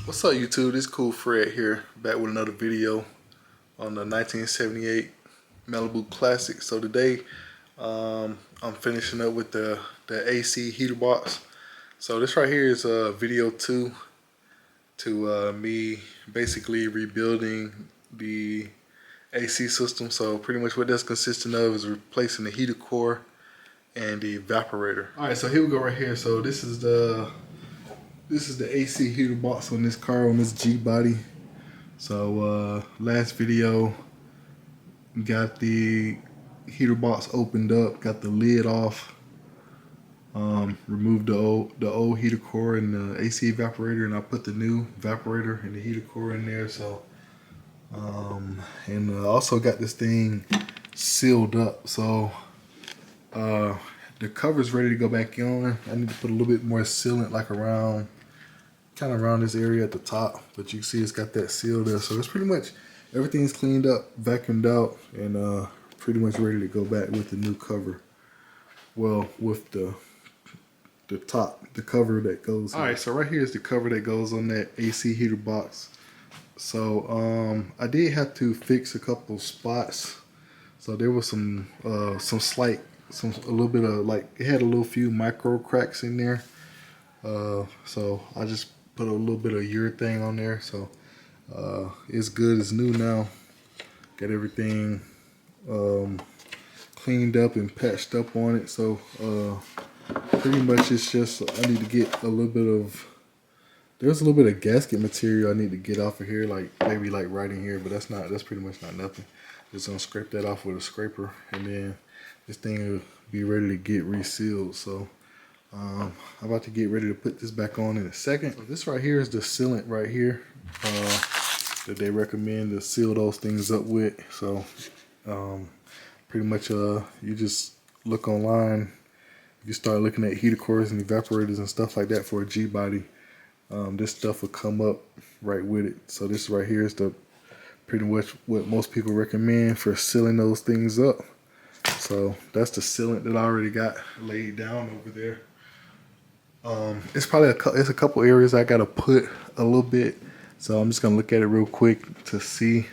What's up YouTube, this Cool Fred here, back with another video on the 1978 Malibu Classic. So today I'm finishing up with the AC heater box. So this right here is video 2 to me basically rebuilding the AC system. So pretty much what that's consisting of is replacing the heater core and the evaporator. Alright, so here we go right here. So this is the AC heater box on this car, on this G body. So last video, got the heater box opened up, got the lid off, removed the old heater core and the AC evaporator, and I put the new evaporator and the heater core in there. So and also got this thing sealed up. So the cover's ready to go back on. I need to put a little bit more sealant, like kind of around this area at the top, but you can see it's got that seal there. So it's pretty much everything's cleaned up, vacuumed out, and pretty much ready to go back with the new cover. Well, with the top, the cover that goes. All right, so right here is the cover that goes on that AC heater box. So I did have to fix a couple spots. So there was a little bit of, like, it had a little few micro cracks in there. So I just put a little bit of urethane on there. So it's good, it's new now. Got everything cleaned up and patched up on it. So pretty much it's just, I need to get a little bit of, there's a little bit of gasket material I need to get off of here, like maybe like right in here, but that's pretty much not nothing. Just gonna scrape that off with a scraper, and then this thing will be ready to get resealed. So I'm about to get ready to put this back on in a second. So this right here is the sealant right here that they recommend to seal those things up with. So pretty much you just look online. If you start looking at heater cores and evaporators and stuff like that for a G body, this stuff will come up right with it. So this right here is pretty much what most people recommend for sealing those things up. So that's the sealant that I already got laid down over there. It's probably it's a couple areas I gotta put a little bit, so I'm just gonna look at it real quick to see.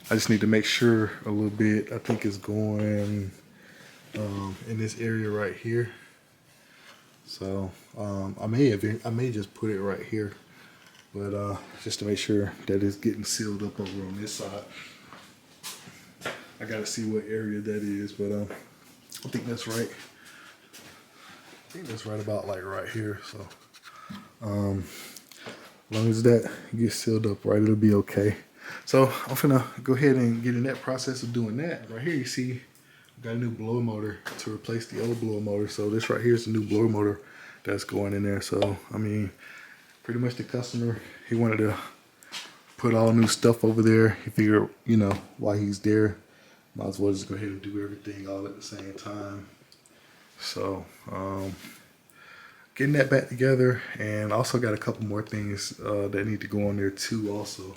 I just need to make sure a little bit. I think it's going in this area right here. So I may just put it right here, but just to make sure that it's getting sealed up over on this side. I gotta see what area that is, but I think that's right. I think that's right about like right here. So as long as that gets sealed up right, it'll be okay. So I'm gonna go ahead and get in that process of doing that. Right here you see I got a new blower motor to replace the old blower motor. So this right here is the new blower motor that's going in there. So I mean, pretty much the customer, he wanted to put all new stuff over there. He figured, you know, while he's there, might as well just go ahead and do everything all at the same time. So getting that back together, and also got a couple more things that need to go on there too also.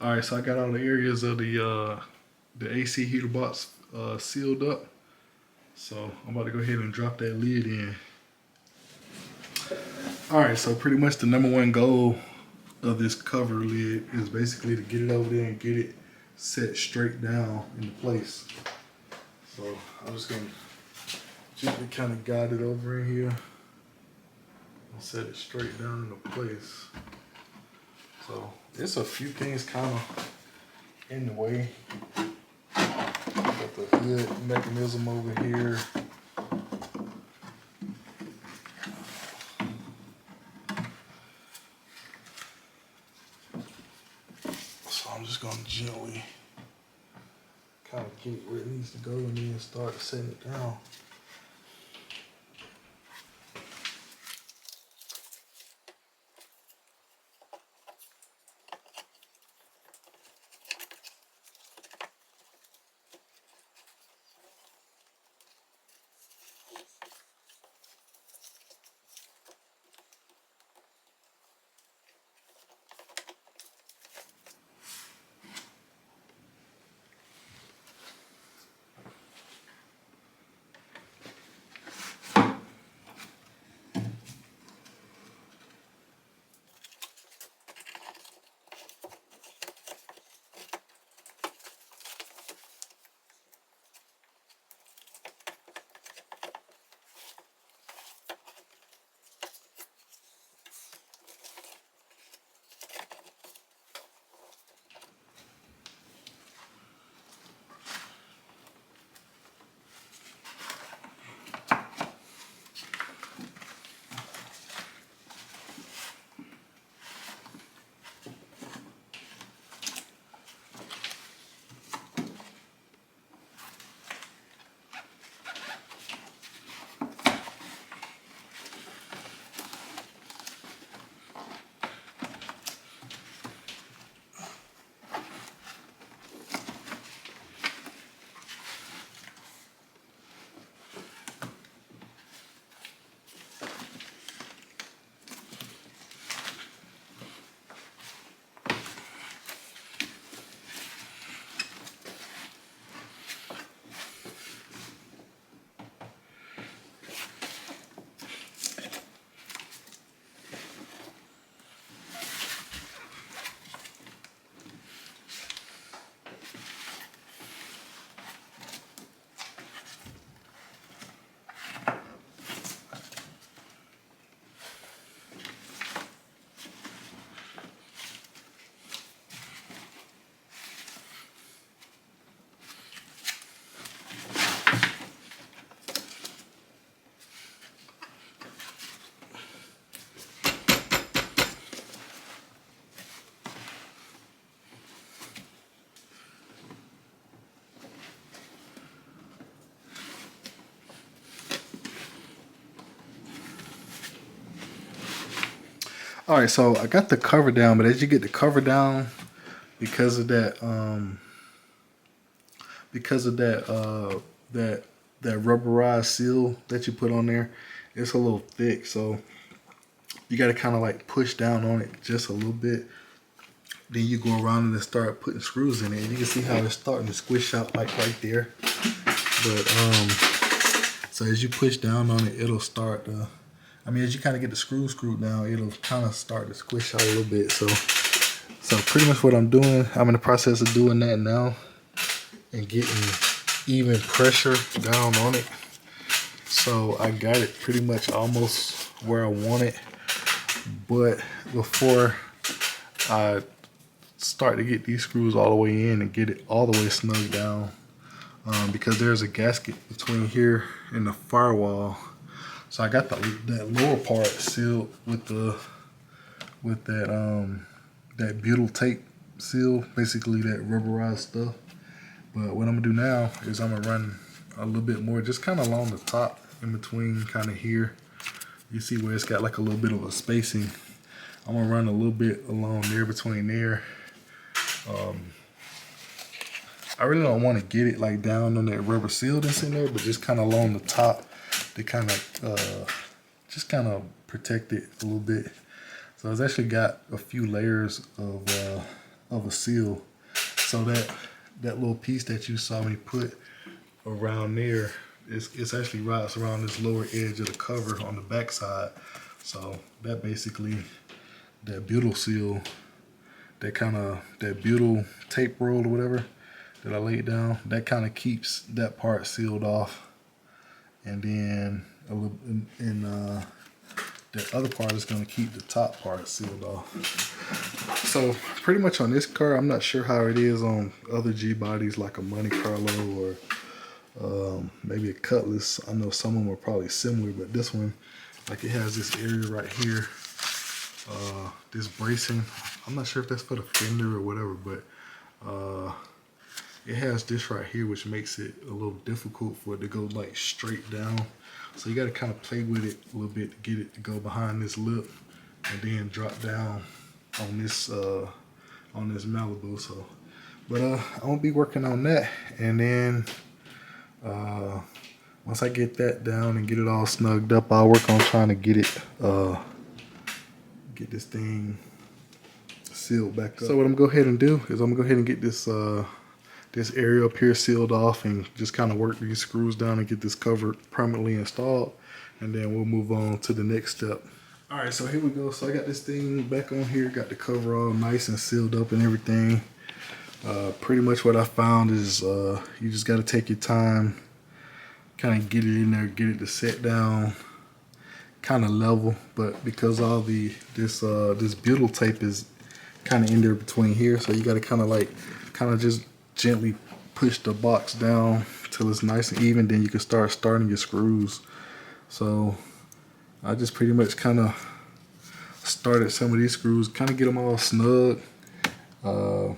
All right, so I got all the areas of the AC heater box sealed up. So I'm about to go ahead and drop that lid in. All right, so pretty much the #1 goal of this cover lid is basically to get it over there and get it set straight down into place. So I'm just gonna gently kind of guide it over in here and set it straight down into place. So there's a few things kind of in the way. Got the hood mechanism over here. So So I'm just gonna gently kind of get where it needs to go and then start setting it down. All right, so I got the cover down, but as you get the cover down, because of that, that rubberized seal that you put on there, it's a little thick. So you got to kind of like push down on it just a little bit. Then you go around and start putting screws in it, and you can see how it's starting to squish out like right there. But so as you push down on it, it'll start. As you kind of get the screws screwed down, it'll kind of start to squish out a little bit. So pretty much what I'm doing, I'm in the process of doing that now and getting even pressure down on it. So I got it pretty much almost where I want it. But before I start to get these screws all the way in and get it all the way snug down, because there's a gasket between here and the firewall. So I got that lower part sealed with that butyl tape seal, basically that rubberized stuff. But what I'm gonna do now is I'm gonna run a little bit more, just kind of along the top, in between, kind of here. You see where it's got like a little bit of a spacing. I'm gonna run a little bit along there, between there. I really don't want to get it like down on that rubber seal that's in there, but just kind of along the top to kind of just kind of protect it a little bit. So it's actually got a few layers of a seal. So that little piece that you saw me put around there, it's actually wraps around this lower edge of the cover on the back side. So that basically, that butyl seal, that butyl tape roll or whatever that I laid down, that kind of keeps that part sealed off. And then the other part is going to keep the top part sealed off. So pretty much on this car, I'm not sure how it is on other G bodies like a Monte Carlo or maybe a Cutlass. I know some of them are probably similar, but this one, like, it has this area right here, this bracing. I'm not sure if that's for the fender or whatever, but It has this right here, which makes it a little difficult for it to go like straight down. So you got to kind of play with it a little bit to get it to go behind this lip and then drop down on this Malibu. So, but I'm gonna be working on that, and then once I get that down and get it all snugged up, I'll work on trying to get it get this thing sealed back up. So what I'm gonna go ahead and do is I'm gonna go ahead and get this this area up here sealed off and just kind of work these screws down and get this cover permanently installed, and then we'll move on to the next step. All right, so here we go. So I got this thing back on here, got the cover all nice and sealed up and everything. Pretty much what I found is you just got to take your time, kind of get it in there, get it to set down kind of level, but because all this butyl tape is kind of in there between here, so you got to kind of just gently push the box down till it's nice and even, then you can start starting your screws. So I just pretty much kind of started some of these screws, kind of get them all snug. You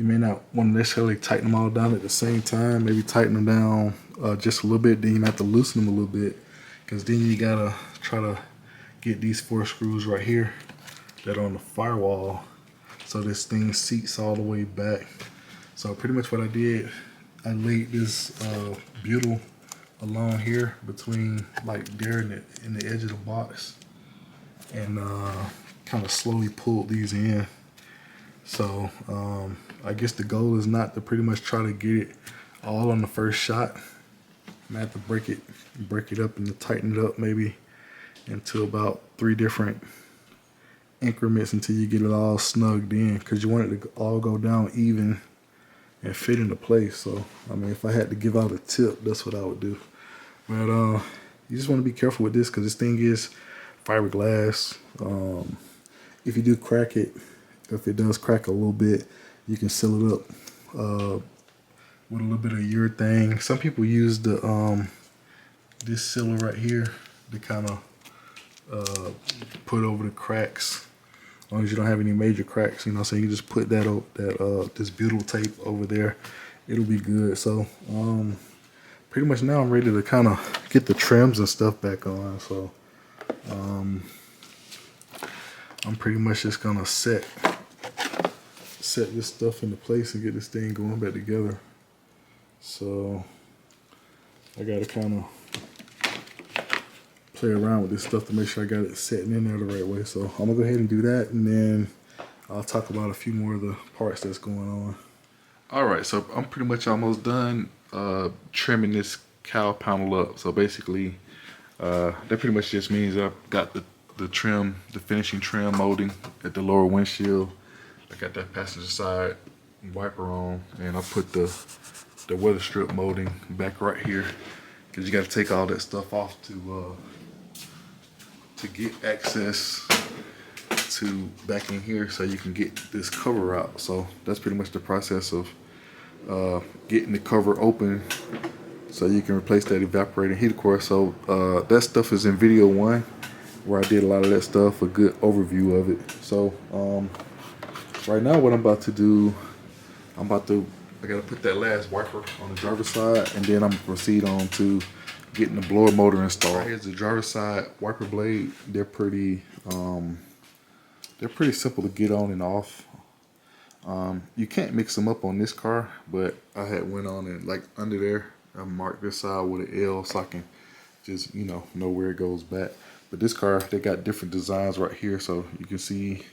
may not want to necessarily tighten them all down at the same time, maybe tighten them down just a little bit, then you have to loosen them a little bit, because then you gotta try to get these 4 screws right here that are on the firewall so this thing seats all the way back. So pretty much what I did, I laid this butyl along here between like there in the edge of the box, and kind of slowly pulled these in. So I guess the goal is not to pretty much try to get it all on the first shot. I'm gonna have to break it up and tighten it up maybe into about 3 different increments until you get it all snugged in, because you want it to all go down even and fit into place. So I mean, if I had to give out a tip, that's what I would do. But you just want to be careful with this, because this thing is fiberglass. If you do crack it, if it does crack a little bit, you can seal it up with a little bit of urethane. Some people use the this sealer right here to kind of put over the cracks. As long as you don't have any major cracks, you know, so you can just put this butyl tape over there, it'll be good. So pretty much now I'm ready to kind of get the trims and stuff back on. So I'm pretty much just gonna set this stuff into place and get this thing going back together. So I gotta kind of play around with this stuff to make sure I got it setting in there the right way. So I'm gonna go ahead and do that, and then I'll talk about a few more of the parts that's going on. All right, so I'm pretty much almost done trimming this cowl panel up. So basically, that pretty much just means I've got the trim, the finishing trim molding at the lower windshield. I got that passenger side wiper on, and I put the weather strip molding back right here, because you got to take all that stuff off to get access to back in here so you can get this cover out. So that's pretty much the process of getting the cover open so you can replace that evaporator and heater core. So that stuff is in video 1, where I did a lot of that stuff, a good overview of it. So right now what I'm about to do, I gotta put that last wiper on the driver's side, and then I'm gonna proceed on to getting the blower motor installed. Here's the driver's side wiper blade. They're pretty simple to get on and off. You can't mix them up on this car, but I had went on and like under there, I marked this side with an L so I can just, you know where it goes back. But this car, they got different designs right here, so you can see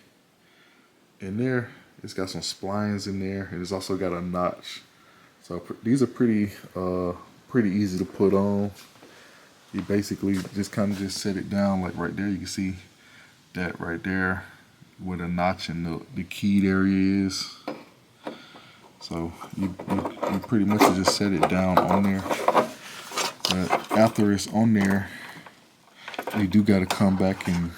in there, it's got some splines in there, and it's also got a notch. So these are pretty easy to put on. You basically just kind of just set it down like right there. You can see that right there where the notch and the keyed area is. So you pretty much just set it down on there. But after it's on there, you do got to come back and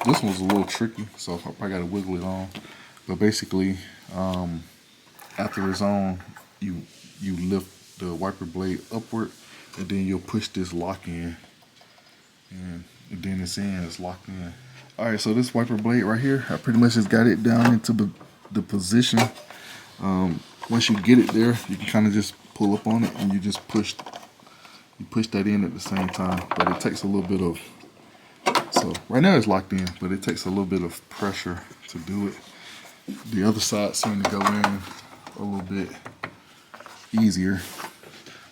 this one's a little tricky, so I probably got to wiggle it on. But basically, after it's on, you lift the wiper blade upward, and then you'll push this lock in, and then it's locked in. All right, so this wiper blade right here, I pretty much just got it down into the position. Once you get it there, you can kind of just pull up on it and you just push that in at the same time. But it takes a little bit of, so right now it's locked in, but it takes a little bit of pressure to do it. The other side seemed to go in a little bit easier.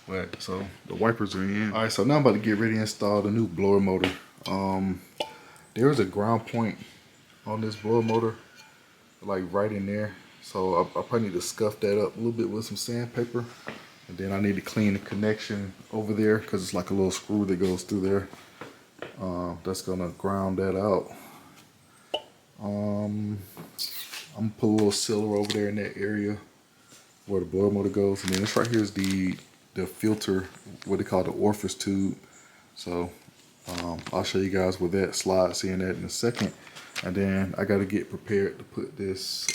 But so the wipers are in. All right, so now I'm about to get ready to install the new blower motor. There is a ground point on this blower motor, like right in there. So I probably need to scuff that up a little bit with some sandpaper. And then I need to clean the connection over there because it's like a little screw that goes through there. That's gonna ground that out. I'm gonna put a little sealer over there in that area where the blower motor goes. And then this right here is the filter, what they call the orifice tube. So I'll show you guys where that slides in at in a second. And then I got to get prepared to put this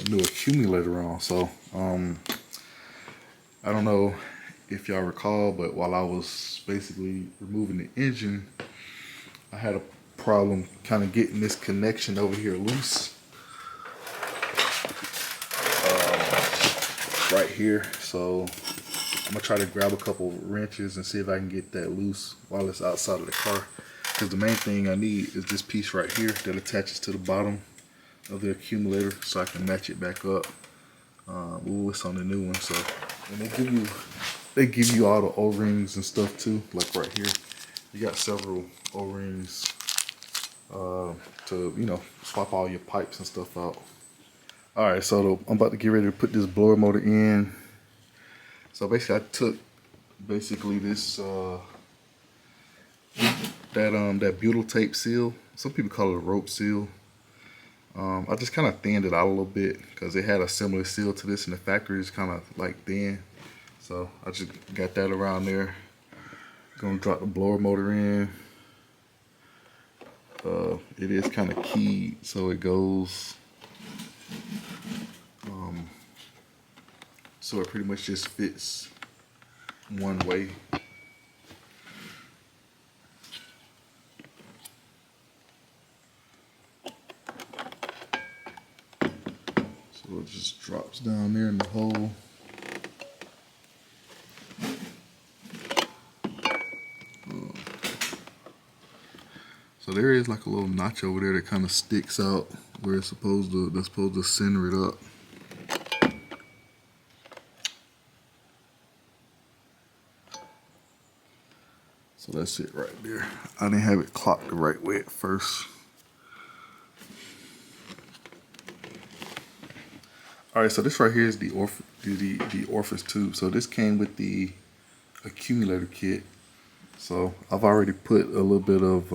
new accumulator on. So I don't know if y'all recall, but while I was basically removing the engine, I had a problem kind of getting this connection over here loose. Right here. So I'm gonna try to grab a couple wrenches and see if I can get that loose while it's outside of the car. Because the main thing I need is this piece right here that attaches to the bottom of the accumulator so I can match it back up. Ooh, it's on the new one. So, and they give you all the O-rings and stuff too, like right here. You got several O-rings to, you know, swap all your pipes and stuff out. All right, so I'm about to get ready to put this blower motor in. So basically, I took basically this that butyl tape seal. Some people call it a rope seal. I just kind of thinned it out a little bit because it had a similar seal to this in the factory. It's kind of like thin. So I just got that around there. Gonna drop the blower motor in. It is kind of keyed, so it goes. So it pretty much just fits one way. So it just drops down there in the hole. So there is like a little notch over there that kind of sticks out where it's supposed to, that's supposed to center it up. So that's it right there. I didn't have it clocked the right way at first. All right, so this right here is the orifice tube. So this came with the accumulator kit. So I've already put a little bit of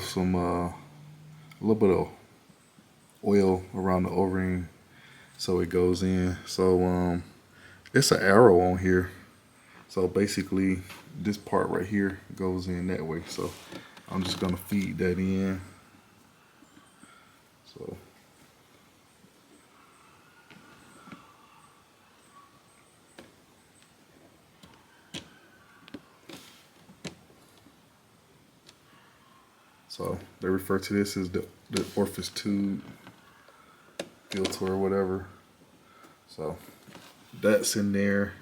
some a little bit of oil around the O-ring so it goes in. So it's an arrow on here. So basically this part right here goes in that way. So I'm just gonna feed that in. So they refer to this as the orifice tube filter or whatever. So that's in there.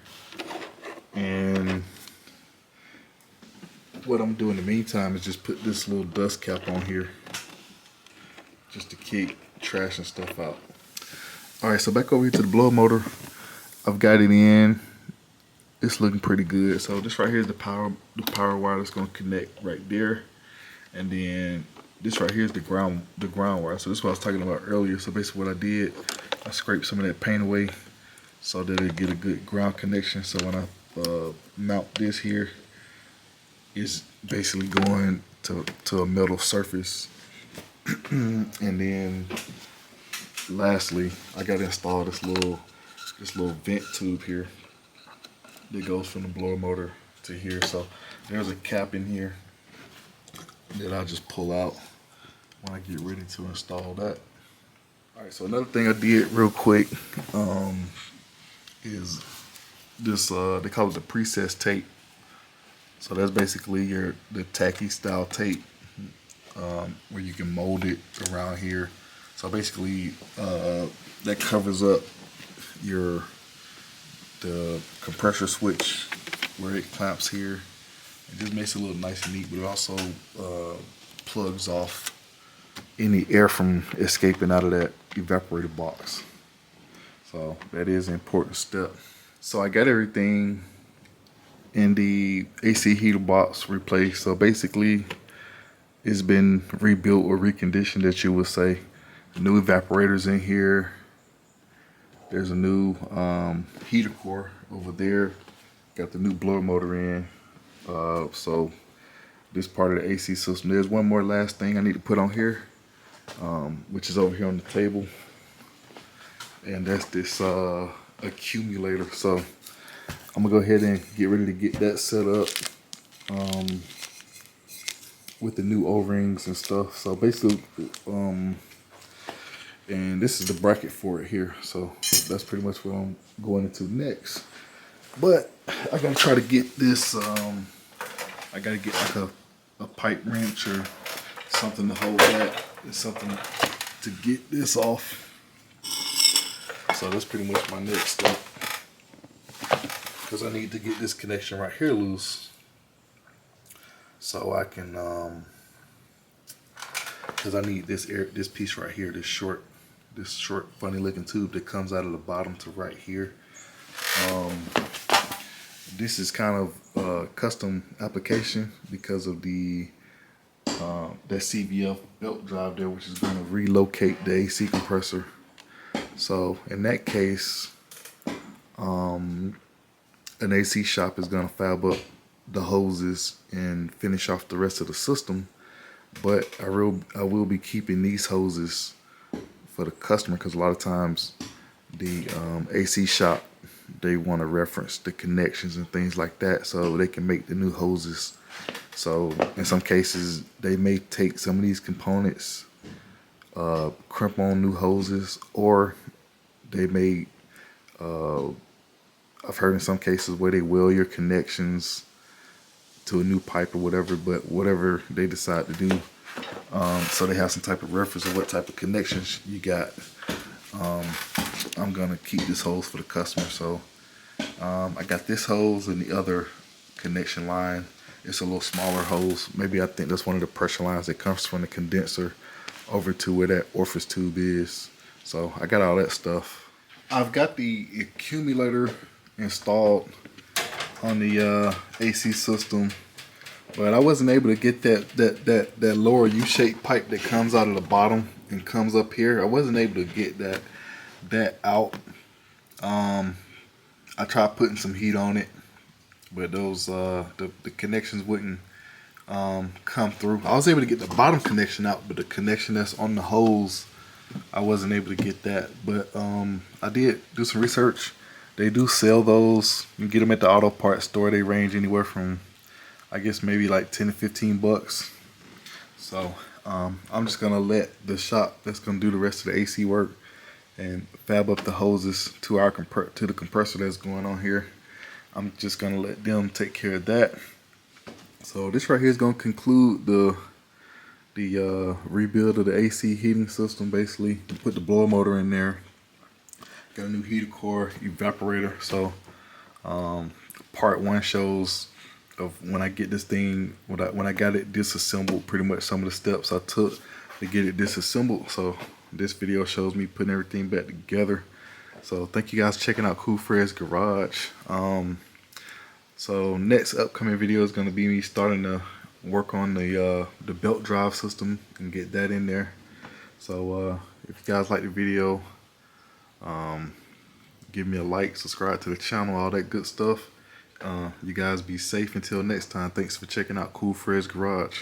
And what I'm doing in the meantime is just put this little dust cap on here just to keep trash and stuff out. All right, so back over here to the blower motor. I've got it in. It's looking pretty good. So this right here is the power wire that's gonna connect right there. And then this right here is the ground wire. So this is what I was talking about earlier. So basically what I did, I scraped some of that paint away so that it get a good ground connection. So when I mount this here, it's basically going to a metal surface. And then lastly, I got to install this little vent tube here that goes from the blower motor to here. So there's a cap in here that I'll just pull out when I get ready to install that. All right, so another thing I did real quick is this, they call it the precess tape. So that's basically the tacky style tape, where you can mold it around here. So basically that covers up the compressor switch where it clamps here. It just makes it look nice and neat, but it also plugs off any air from escaping out of that evaporator box. So that is an important step. So I got everything in the AC heater box replaced. So basically it's been rebuilt or reconditioned, that you would say. New evaporators in here. There's a new heater core over there. Got the new blower motor in. So this part of the AC system. There's one more last thing I need to put on here, which is over here on the table. And that's this accumulator. So I'm gonna go ahead and get ready to get that set up with the new O-rings and stuff. So basically, and this is the bracket for it here. So that's pretty much what I'm going into next. But I gotta try to get this, I gotta get like a pipe wrench or something to hold that, and something to get this off. So that's pretty much my next step, because I need to get this connection right here loose, so I can, because I need this piece right here, this short funny looking tube that comes out of the bottom to right here. This is kind of a custom application because of the that CVF belt drive there, which is going to relocate the AC compressor. So in that case, an AC shop is going to fab up the hoses and finish off the rest of the system. But I will be keeping these hoses for the customer, because a lot of times the AC shop, they want to reference the connections and things like that so they can make the new hoses. So in some cases they may take some of these components, crimp on new hoses, or they may, I've heard in some cases where they weld your connections to a new pipe or whatever, but whatever they decide to do, so they have some type of reference of what type of connections you got. I'm gonna keep this hose for the customer. So I got this hose and the other connection line. It's a little smaller hose. Maybe I think that's one of the pressure lines that comes from the condenser over to where that orifice tube is. So I got all that stuff. I've got the accumulator installed on the AC system, but I wasn't able to get that lower U-shaped pipe that comes out of the bottom and comes up here. I wasn't able to get that out. I tried putting some heat on it, but those the connections wouldn't come through. I was able to get the bottom connection out, but the connection that's on the hose, I wasn't able to get that. But I did do some research. They do sell those. You can get them at the auto parts store. They range anywhere from, I guess, maybe like 10 to 15 bucks. So I'm just gonna let the shop that's gonna do the rest of the AC work and fab up the hoses to the compressor that's going on here. I'm just gonna let them take care of that. So this right here is gonna conclude the rebuild of the AC heating system. Basically, put the blower motor in there. Got a new heater core, evaporator. So part one shows of when I get this thing, when I got it disassembled, pretty much some of the steps I took to get it disassembled. So this video shows me putting everything back together. So thank you guys for checking out Cool Fred's Garage. So next upcoming video is going to be me starting to work on the belt drive system and get that in there. So if you guys like the video, give me a like, subscribe to the channel, all that good stuff. You guys be safe until next time. Thanks for checking out Cool Fred's Garage.